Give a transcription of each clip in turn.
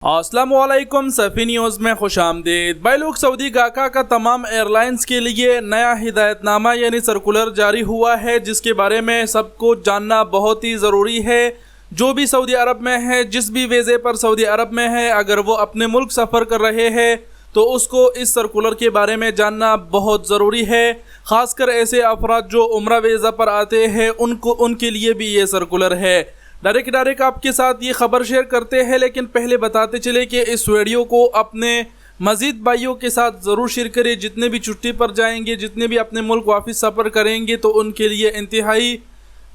अस्सलामुअलैकुम सफ़ी न्यूज़ में खुशामदीद। भाई लोग, सऊदी गाका का तमाम एयरलाइंस के लिए नया हिदायतनामा यानी सर्कुलर जारी हुआ है, जिसके बारे में सबको जानना बहुत ही ज़रूरी है। जो भी सऊदी अरब में है, जिस भी वीज़े पर सऊदी अरब में है, अगर वो अपने मुल्क सफ़र कर रहे हैं तो उसको इस सर्कुलर के बारे में जानना बहुत ज़रूरी है। ख़ासकर ऐसे अफराद जो उम्रा वीज़ा पर आते हैं उनके लिए भी ये सर्कुलर है। डायरेक्ट आपके साथ ये ख़बर शेयर करते हैं, लेकिन पहले बताते चले कि इस वीडियो को अपने मज़ीद भाइयों के साथ ज़रूर शेयर करें। जितने भी छुट्टी पर जाएंगे, जितने भी अपने मुल्क वापस सफ़र करेंगे, तो उनके लिए इंतहाई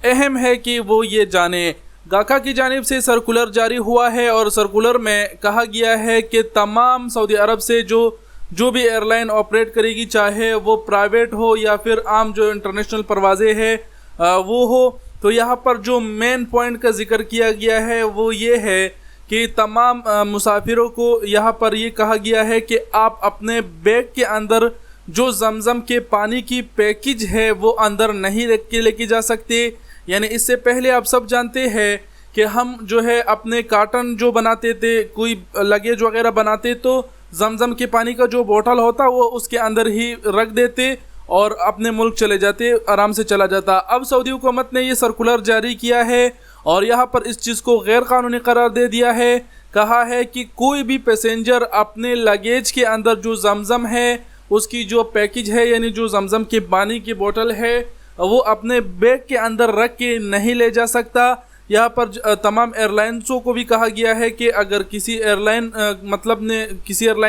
अहम है कि वो ये जाने। गाका की जानिब से सर्कुलर जारी हुआ है और सर्कुलर में कहा गया है कि तमाम सऊदी अरब से जो भी एयरलाइन ऑपरेट करेगी, चाहे वो प्राइवेट हो या फिर आम जो इंटरनेशनल परवाज़ें हैं वो हो, तो यहाँ पर जो मेन पॉइंट का जिक्र किया गया है वो ये है कि तमाम मुसाफिरों को यहाँ पर ये कहा गया है कि आप अपने बैग के अंदर जो जमज़म के पानी की पैकेज है वो अंदर नहीं रख के लेके जा सकते। यानी इससे पहले आप सब जानते हैं कि हम जो है अपने कार्टन जो बनाते थे, कोई लगेज वगैरह बनाते, तो जमज़म के पानी का जो बोतल होता वो उसके अंदर ही रख देते और अपने मुल्क चले जाते, आराम से चला जाता। अब सऊदी हुकूमत ने ये सर्कुलर जारी किया है और यहाँ पर इस चीज़ को गैर कानूनी करार दे दिया है। कहा है कि कोई भी पैसेंजर अपने लगेज के अंदर जो जमज़म है उसकी जो पैकेज है, यानी जो जमज़म के पानी की बोतल है, वो अपने बैग के अंदर रख के नहीं ले जा सकता। यहाँ पर तमाम एयरलाइंसों को भी कहा गया है कि अगर किसी एयरलाइन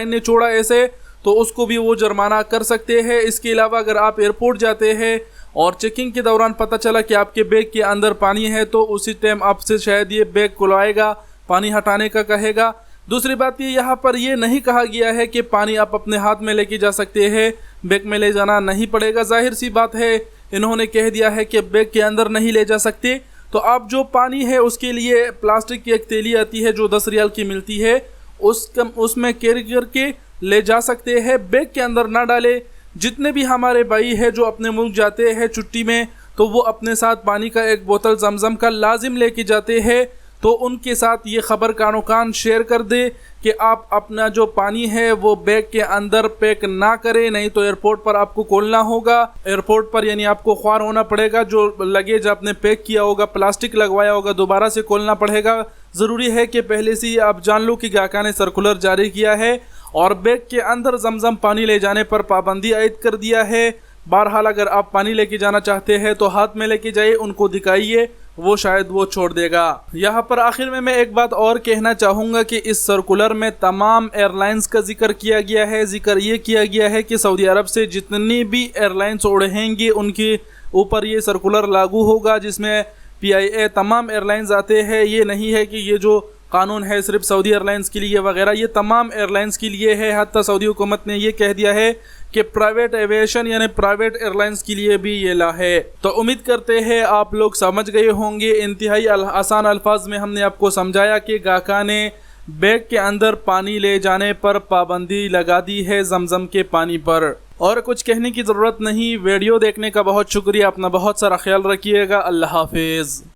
ने छोड़ा ऐसे, तो उसको भी वो जुर्माना कर सकते हैं। इसके अलावा अगर आप एयरपोर्ट जाते हैं और चेकिंग के दौरान पता चला कि आपके बैग के अंदर पानी है, तो उसी टाइम आपसे शायद ये बैग खुलवाएगा, पानी हटाने का कहेगा। दूसरी बात ये, यहाँ पर ये नहीं कहा गया है कि पानी आप अपने हाथ में लेके जा सकते हैं, बैग में ले जाना नहीं पड़ेगा। जाहिर सी बात है, इन्होंने कह दिया है कि बैग के अंदर नहीं ले जा सकते, तो आप जो पानी है उसके लिए प्लास्टिक की एक थैली आती है जो 10 रियाल की मिलती है, उसमें कैरी करके ले जा सकते हैं, बैग के अंदर ना डाले। जितने भी हमारे भाई हैं जो अपने मुल्क जाते हैं छुट्टी में, तो वो अपने साथ पानी का एक बोतल जमज़म का लाजिम लेके जाते हैं, तो उनके साथ ये ख़बर कानो कान शेयर कर दे कि आप अपना जो पानी है वो बैग के अंदर पैक ना करें, नहीं तो एयरपोर्ट पर आपको खोलना होगा। एयरपोर्ट पर यानी आपको ख्वार होना पड़ेगा, जो लगेज आपने पैक किया होगा, प्लास्टिक लगवाया होगा, दोबारा से खोलना पड़ेगा। ज़रूरी है कि पहले से ही आप जान लो कि गाका ने सर्कुलर जारी किया है और बैग के अंदर जमज़म पानी ले जाने पर पाबंदी आयद कर दिया है। बहरहाल अगर आप पानी लेके जाना चाहते हैं तो हाथ में लेके जाइए, उनको दिखाइए, वो शायद वो छोड़ देगा। यहाँ पर आखिर में मैं एक बात और कहना चाहूँगा कि इस सर्कुलर में तमाम एयरलाइंस का जिक्र किया गया है। जिक्र ये किया गया है कि सऊदी अरब से जितनी भी एयरलाइंस उड़ेंगी उनके ऊपर ये सर्कुलर लागू होगा, जिसमें PIA तमाम एयरलाइंस आते हैं। ये नहीं है कि ये जो कानून है सिर्फ सऊदी एयरलाइंस के लिए वगैरह, ये तमाम एयरलाइंस के लिए है। हत्ता सऊदी हुकूमत ने ये कह दिया है कि प्राइवेट एविएशन यानी प्राइवेट एयरलाइंस के लिए भी ये ला है। तो उम्मीद करते हैं आप लोग समझ गए होंगे। इंतहाई आसान अल्फाज में हमने आपको समझाया कि गाका ने बैग के अंदर पानी ले जाने पर पाबंदी लगा दी है, जमज़म के पानी पर। और कुछ कहने की ज़रूरत नहीं। वीडियो देखने का बहुत शुक्रिया। अपना बहुत सारा ख्याल रखिएगा। अल्लाह हाफिज़।